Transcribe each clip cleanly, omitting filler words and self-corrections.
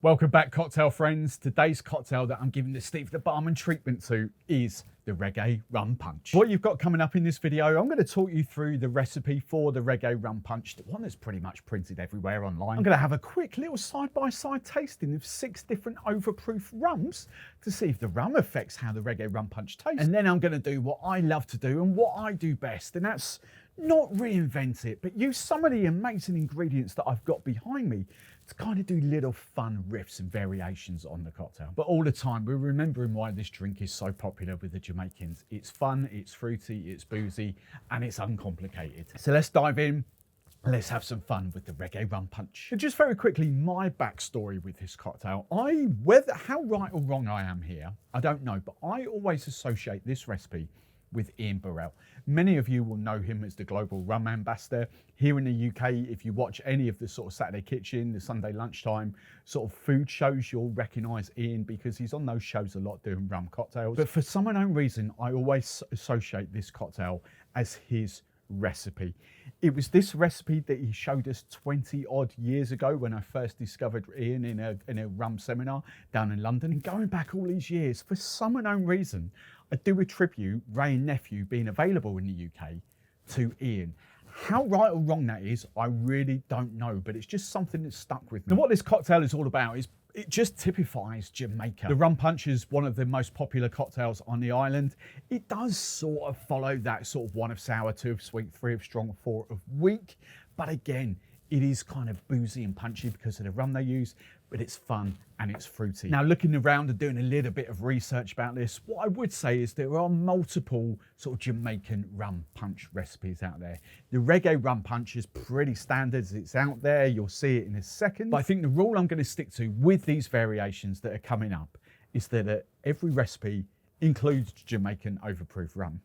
Welcome back, cocktail friends. Today's cocktail that I'm giving the Steve the Barman treatment to is the Reggae Rum Punch. What you've got coming up in this video, I'm going to talk you through the recipe for the Reggae Rum Punch, the one that's pretty much printed everywhere online. I'm going to have a quick little side-by-side tasting of 6 different overproof rums to see if the rum affects how the Reggae Rum Punch tastes. And then I'm going to do what I love to do and what I do best, and that's not reinvent it, but use some of the amazing ingredients that I've got behind me to kind of do little fun riffs and variations on the cocktail. But all the time, we're remembering why this drink is so popular with the Jamaicans. It's fun, it's fruity, it's boozy, and it's uncomplicated. So let's dive in. Let's have some fun with the Reggae Rum Punch. And just very quickly, my backstory with this cocktail. Whether how right or wrong I am here, I don't know, but I always associate this recipe with Ian Burrell. Many of you will know him as the global rum ambassador. Here in the UK, if you watch any of the sort of Saturday Kitchen, the Sunday lunchtime sort of food shows, you'll recognise Ian because he's on those shows a lot doing rum cocktails. But for some unknown reason, I always associate this cocktail as his recipe. It was this recipe that he showed us 20 odd years ago when I first discovered Ian in a rum seminar down in London. And going back all these years, for some unknown reason, I do attribute Ray and Nephew being available in the UK to Ian. How right or wrong that is, I really don't know, but it's just something that's stuck with me. And what this cocktail is all about is it just typifies Jamaica. The Rum Punch is one of the most popular cocktails on the island. It does sort of follow that sort of 1 of sour, 2 of sweet, 3 of strong, 4 of weak. But again, it is kind of boozy and punchy because of the rum they use, but it's fun and it's fruity. Now, looking around and doing a little bit of research about this, what I would say is there are multiple sort of Jamaican rum punch recipes out there. The Reggae Rum Punch is pretty standard. It's out there. You'll see it in a second. But I think the rule I'm going to stick to with these variations that are coming up is that every recipe includes Jamaican overproof rum.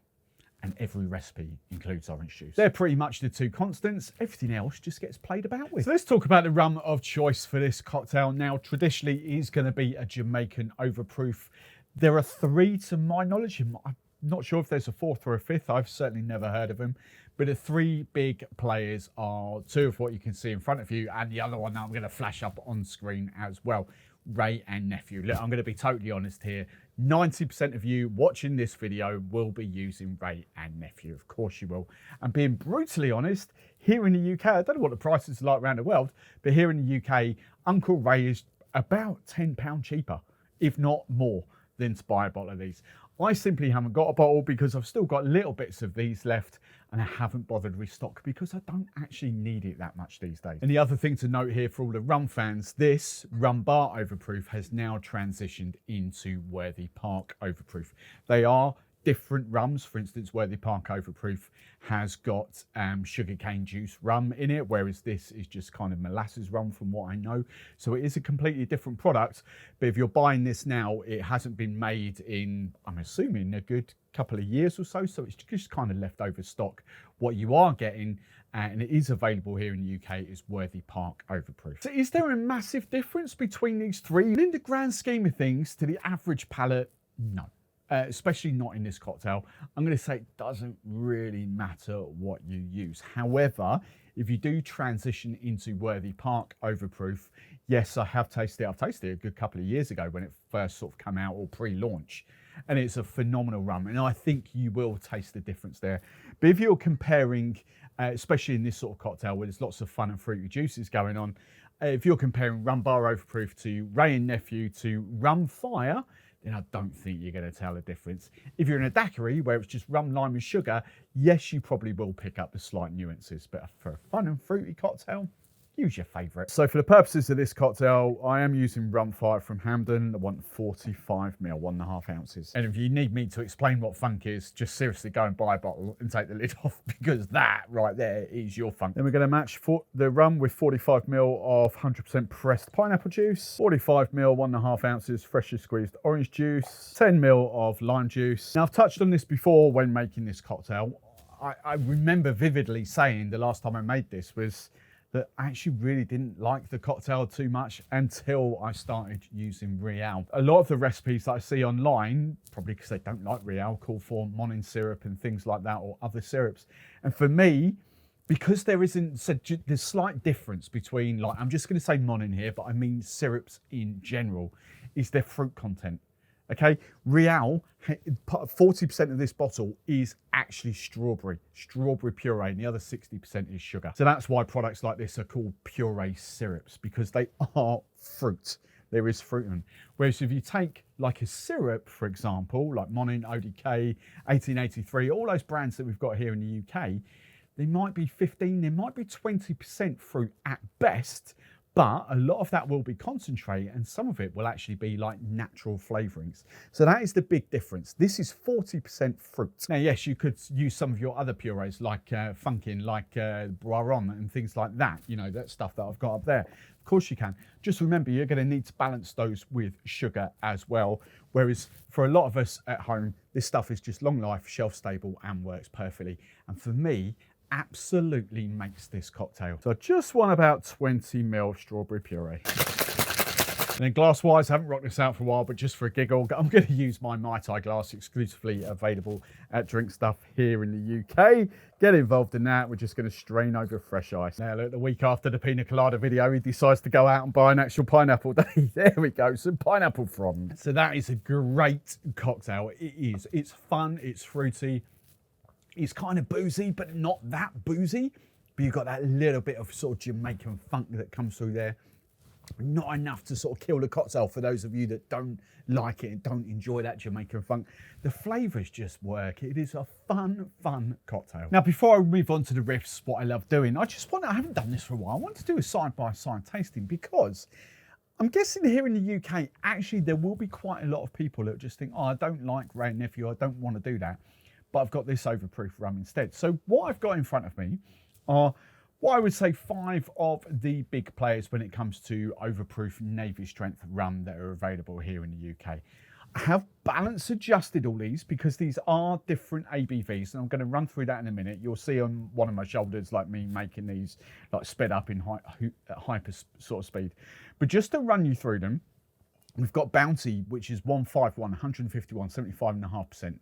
And every recipe includes orange juice. They're pretty much the 2 constants. Everything else just gets played about with. So let's talk about the rum of choice for this cocktail. Now, traditionally, it is going to be a Jamaican overproof. There are 3 to my knowledge. I'm not sure if there's a 4th or a 5th. I've certainly never heard of them. But the 3 big players are 2 of what you can see in front of you, and the other one that I'm going to flash up on screen as well. Ray and Nephew. Look, I'm going to be totally honest here. 90% of you watching this video will be using Ray and Nephew. Of course you will. And being brutally honest, here in the UK, I don't know what the prices are like around the world, but here in the UK, Uncle Ray is about £10 cheaper, if not more, than to buy a bottle of these. I simply haven't got a bottle because I've still got little bits of these left and I haven't bothered restock because I don't actually need it that much these days. And the other thing to note here for all the rum fans, this Rum Bar Overproof has now transitioned into Worthy Park Overproof. They are different rums. For instance, Worthy Park Overproof has got sugarcane juice rum in it, whereas this is just kind of molasses rum from what I know. So it is a completely different product. But if you're buying this now, it hasn't been made in, I'm assuming, a good couple of years or so. So it's just kind of leftover stock. What you are getting, and it is available here in the UK, is Worthy Park Overproof. So is there a massive difference between these 3? In the grand scheme of things, to the average palate, no. Especially not in this cocktail. I'm going to say it doesn't really matter what you use. However, if you do transition into Worthy Park Overproof, yes, I have tasted it. I've tasted it a good couple of years ago when it first sort of came out or pre-launch. And it's a phenomenal rum. And I think you will taste the difference there. But if you're comparing, especially in this sort of cocktail where there's lots of fun and fruity juices going on, if you're comparing Rum Bar Overproof to Ray and Nephew to Rum Fire, then I don't think you're going to tell the difference. If you're in a daiquiri where it's just rum, lime and sugar, yes, you probably will pick up the slight nuances, but for a fun and fruity cocktail, use your favourite. So for the purposes of this cocktail, I am using Rum Fire from Hampden. I want 45 ml, 1.5 ounces. And if you need me to explain what funk is, just seriously go and buy a bottle and take the lid off because that right there is your funk. Then we're going to match the rum with 45 ml of 100% pressed pineapple juice, 45 ml, 1.5 ounces freshly squeezed orange juice, 10 ml of lime juice. Now I've touched on this before when making this cocktail. I remember vividly saying the last time I made this was that I actually really didn't like the cocktail too much until I started using Real. A lot of the recipes that I see online, probably because they don't like Real, call for Monin syrup and things like that or other syrups. And for me, because there isn't, so there's slight difference between, like, I'm just going to say mon in here, but I mean syrups in general, is their fruit content. Okay, Real, 40% of this bottle is actually strawberry puree, and the other 60% is sugar. So that's why products like this are called puree syrups, because they are fruit. There is fruit in them. Whereas if you take like a syrup, for example, like Monin, ODK, 1883, all those brands that we've got here in the UK, there might be 15, there might be 20% fruit at best, but a lot of that will be concentrate, and some of it will actually be like natural flavourings. So that is the big difference. This is 40% fruit. Now, yes, you could use some of your other purees like Funkin, like Boiron and things like that. You know, that stuff that I've got up there. Of course you can. Just remember, you're going to need to balance those with sugar as well. Whereas for a lot of us at home, this stuff is just long life, shelf stable, and works perfectly. And for me, absolutely makes this cocktail. So I just want about 20 ml strawberry puree. And then glass wise, I haven't rocked this out for a while, but just for a giggle, I'm going to use my Mai Tai glass, exclusively available at Drink Stuff here in the UK. Get involved in that. We're just going to strain over fresh ice. Now look, the week after the pina colada video, he decides to go out and buy an actual pineapple day. There we go, some pineapple from. So that is a great cocktail. It is. It's fun, it's fruity. It's kind of boozy, but not that boozy. But you've got that little bit of sort of Jamaican funk that comes through there. Not enough to sort of kill the cocktail for those of you that don't like it and don't enjoy that Jamaican funk. The flavours just work. It is a fun cocktail. Now, before I move on to the riffs, what I love doing, I haven't done this for a while. I want to do a side-by-side tasting, because I'm guessing here in the UK, actually, there will be quite a lot of people that just think, oh, I don't like Ray and Nephew, I don't want to do that, but I've got this overproof rum instead. So what I've got in front of me are what I would say 5 of the big players when it comes to overproof Navy strength rum that are available here in the UK. I have balance adjusted all these because these are different ABVs, and I'm going to run through that in a minute. You'll see on one of my shoulders, like me making these like sped up in hyper sort of speed. But just to run you through them, we've got Bounty, which is 151, 151, 75.5%.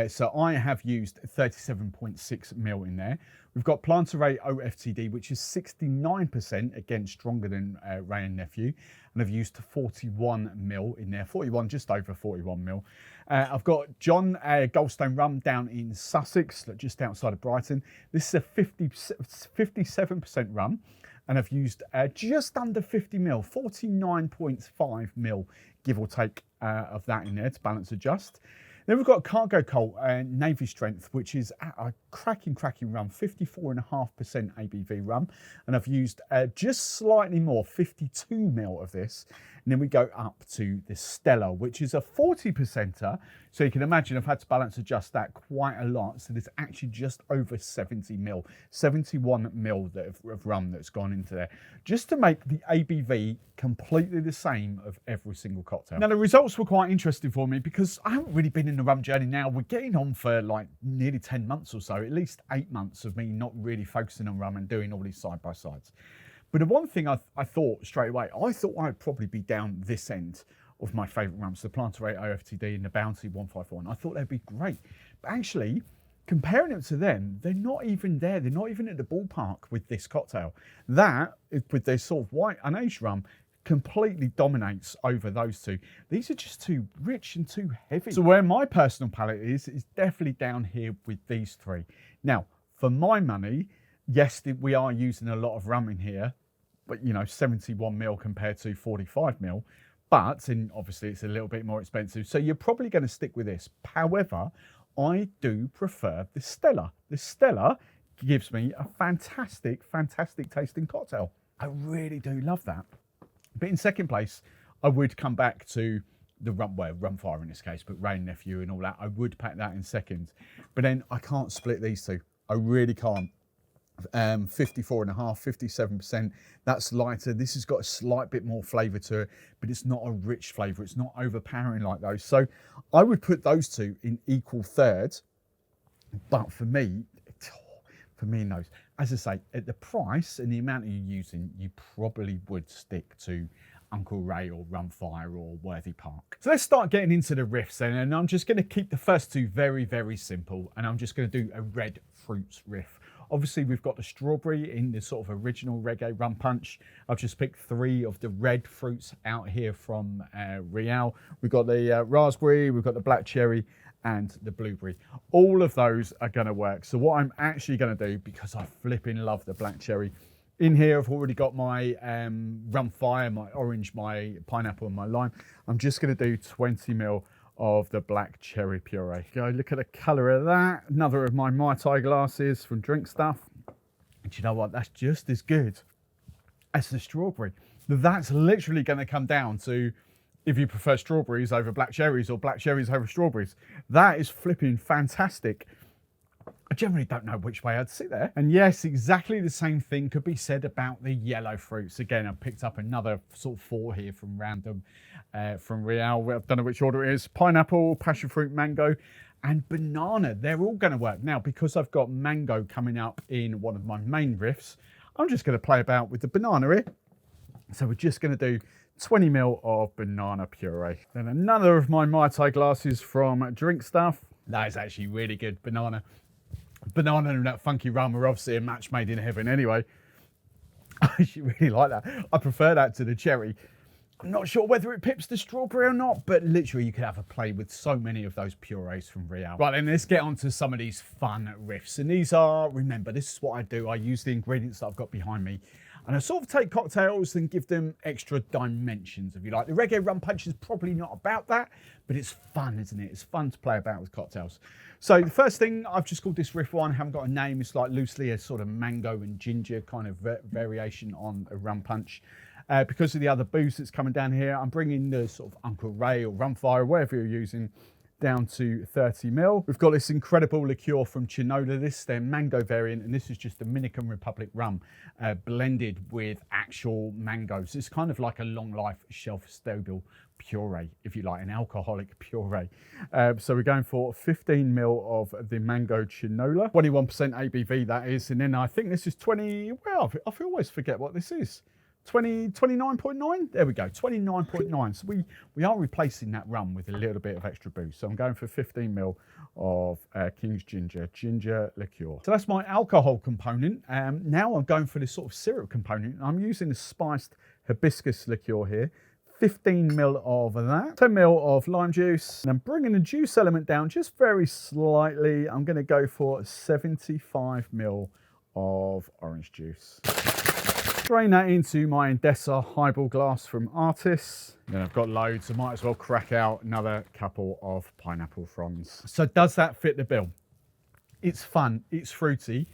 So I have used 37.6 mil in there. We've got Plantaray OFTD, which is 69%, again, stronger than Ray and Nephew. And I've used 41 mil in there, 41, just over 41 mil. I've got John Goldstone Rum down in Sussex, just outside of Brighton. This is a 57% rum. And I've used just under 50 mil, 49.5 mil, give or take, of that in there to balance adjust. Then we've got Cargo Colt Navy Strength, which is a cracking rum, 54.5% ABV rum. And I've used just slightly more, 52 mil of this. And then we go up to the Stella, which is a 40%er. So you can imagine I've had to balance adjust that quite a lot. So there's actually just over 70 mil, 71 mil of rum that's gone into there, just to make the ABV completely the same of every single cocktail. Now the results were quite interesting for me because I haven't really been in the rum journey now. We're getting on for like nearly 10 months or so, at least 8 months of me not really focusing on rum and doing all these side-by-sides. But the one thing I thought straight away, I thought I'd probably be down this end of my favourite rums, the Plantaray OFTD and the Bounty 151. I thought they'd be great. But actually, comparing them to them, they're not even there. They're not even at the ballpark with this cocktail. That, with their sort of white unaged rum, completely dominates over those two. These are just too rich and too heavy. So where my personal palate is definitely down here with these three. Now, for my money, yes, we are using a lot of rum in here, but you know, 71 mil compared to 45 mil. But, and obviously it's a little bit more expensive, so you're probably going to stick with this. However, I do prefer the Stella. The Stella gives me a fantastic tasting cocktail. I really do love that. But in second place, I would come back to the rum fire in this case, but Ray and Nephew and all that. I would pack that in second. But then I can't split these two. I really can't. 54.5, 57%. That's lighter. This has got a slight bit more flavour to it, but it's not a rich flavour. It's not overpowering like those. So I would put those two in equal third. But for me in those, as I say, at the price and the amount you're using, you probably would stick to Uncle Ray or Rumfire or Worthy Park. So let's start getting into the riffs then, and I'm just going to keep the first two very simple, and I'm just going to do a red fruits riff. Obviously, we've got the strawberry in the sort of original Reggae Rum Punch. I've just picked 3 of the red fruits out here from Real. We've got the raspberry, we've got the black cherry, and the blueberry. All of those are going to work. So what I'm actually going to do, because I flipping love the black cherry, in here I've already got my rum fire, my orange, my pineapple, and my lime. I'm just going to do 20 ml of the black cherry puree. Go look at the colour of that. Another of my Mai Tai glasses from Drink Stuff. And you know what? That's just as good as the strawberry. That's literally going to come down to if you prefer strawberries over black cherries or black cherries over strawberries. That is flipping fantastic. I generally don't know which way I'd sit there. And yes, exactly the same thing could be said about the yellow fruits. Again, I've picked up another sort of 4 here from random, from Real. I don't know which order it is. Pineapple, passion fruit, mango, and banana. They're all going to work. Now, because I've got mango coming up in one of my main riffs, I'm just going to play about with the banana here. So we're just going to do 20 ml of banana puree. Then another of my Mai Tai glasses from Drink Stuff. That is actually really good. Banana and that funky rum are obviously a match made in heaven anyway. I actually really like that. I prefer that to the cherry. I'm not sure whether it pips the strawberry or not, but literally you could have a play with so many of those purees from Real. Right, then let's get on to some of these fun riffs. And these are, remember, this is what I do. I use the ingredients that I've got behind me. And I sort of take cocktails and give them extra dimensions, if you like. The Reggae Rum Punch is probably not about that, but it's fun, isn't it? It's fun to play about with cocktails. So the first thing, I've just called this riff one, haven't got a name. It's like loosely a sort of mango and ginger kind of variation on a rum punch. Because of the other booze that's coming down here, I'm bringing the sort of Uncle Ray or rum fire, whatever you're using, down to 30 ml. We've got this incredible liqueur from Chinola. This is their mango variant, and this is just Dominican Republic rum blended with actual mangoes. It's kind of like a long life shelf stable puree, if you like, an alcoholic puree. So we're going for 15 ml of the mango Chinola, 21% ABV that is, and then I think this is 20, well, I always forget what this is. 29.9, there we go, 29.9. So we are replacing that rum with a little bit of extra booze. So I'm going for 15 ml of King's ginger liqueur. So that's my alcohol component. Now I'm going for this sort of syrup component. I'm using a spiced hibiscus liqueur here. 15 ml of that, 10 ml of lime juice, and I'm bringing the juice element down just very slightly. I'm going to go for 75 ml of orange juice. Drain that into my Endesa highball glass from Artis. Then I've got loads, so might as well crack out another couple of pineapple fronds. So does that fit the bill? It's fun, it's fruity,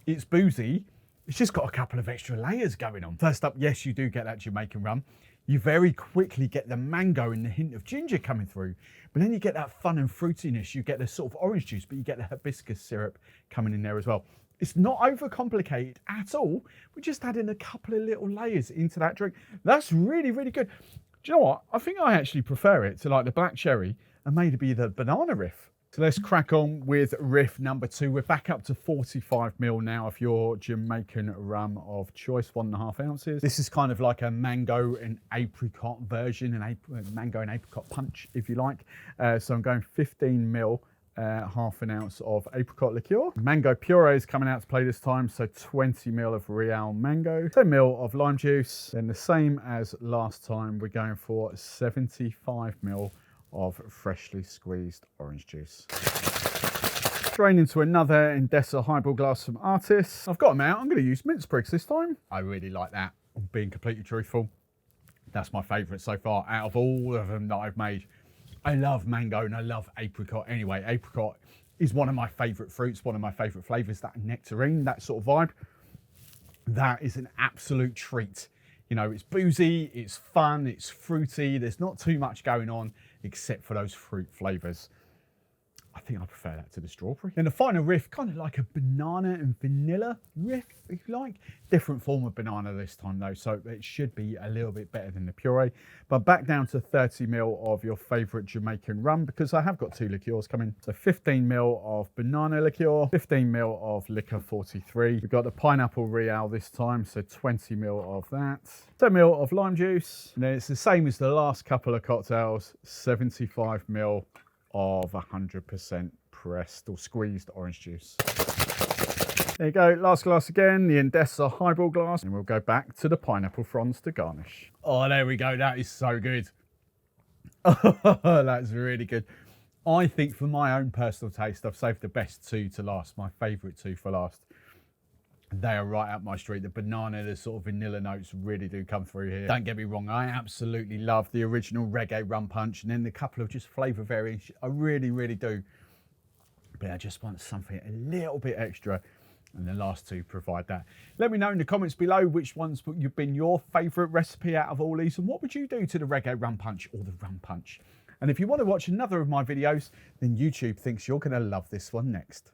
it's boozy. It's just got a couple of extra layers going on. First up, yes, you do get that Jamaican rum. You very quickly get the mango and the hint of ginger coming through. But then you get that fun and fruitiness. You get the sort of orange juice, but you get the hibiscus syrup coming in there as well. It's not overcomplicated at all. We're just adding a couple of little layers into that drink. That's really, really good. Do you know what? I think I actually prefer it to like the black cherry and maybe the banana riff. So let's crack on with riff number 2. We're back up to 45 ml now of your Jamaican rum of choice, 1.5 ounces. This is kind of like a mango and apricot version, mango and apricot punch, if you like. So I'm going 15 ml. Half an ounce of apricot liqueur. Mango puree is coming out to play this time, so 20 ml of Real mango, 10 ml of lime juice. Then the same as last time, we're going for 75 ml of freshly squeezed orange juice. Drain into another Endesa highball glass from Artis. I've got them out. I'm going to use mint sprigs this time. I really like that. I'm being completely truthful. That's my favourite so far out of all of them that I've made. I love mango and I love apricot. Anyway, apricot is one of my favourite fruits, one of my favourite flavours, that nectarine, that sort of vibe. That is an absolute treat. You know, it's boozy, it's fun, it's fruity. There's not too much going on except for those fruit flavours. I think I prefer that to the strawberry. Then the final riff, kind of like a banana and vanilla riff, if you like. Different form of banana this time though, so it should be a little bit better than the puree. But back down to 30 ml of your favourite Jamaican rum, because I have got 2 liqueurs coming. So 15 ml of banana liqueur, 15 ml of liquor 43. We've got the pineapple Real this time, so 20 ml of that. 10 ml of lime juice. And then it's the same as the last couple of cocktails, 75 ml of 100% pressed or squeezed orange juice. There you go, last glass again, the Endesa highball glass, and we'll go back to the pineapple fronds to garnish. Oh, there we go, that is so good. Oh, that's really good. I think for my own personal taste, I've saved the best two to last, my favourite two for last. They are right up my street. The banana, the sort of vanilla notes really do come through here. Don't get me wrong, I absolutely love the original Reggae Rum Punch, and then the couple of just flavour variants, I really, really do. But I just want something a little bit extra, and the last two provide that. Let me know in the comments below which ones you've been your favourite recipe out of all these, and what would you do to the Reggae Rum Punch or the Rum Punch? And if you want to watch another of my videos, then YouTube thinks you're going to love this one next.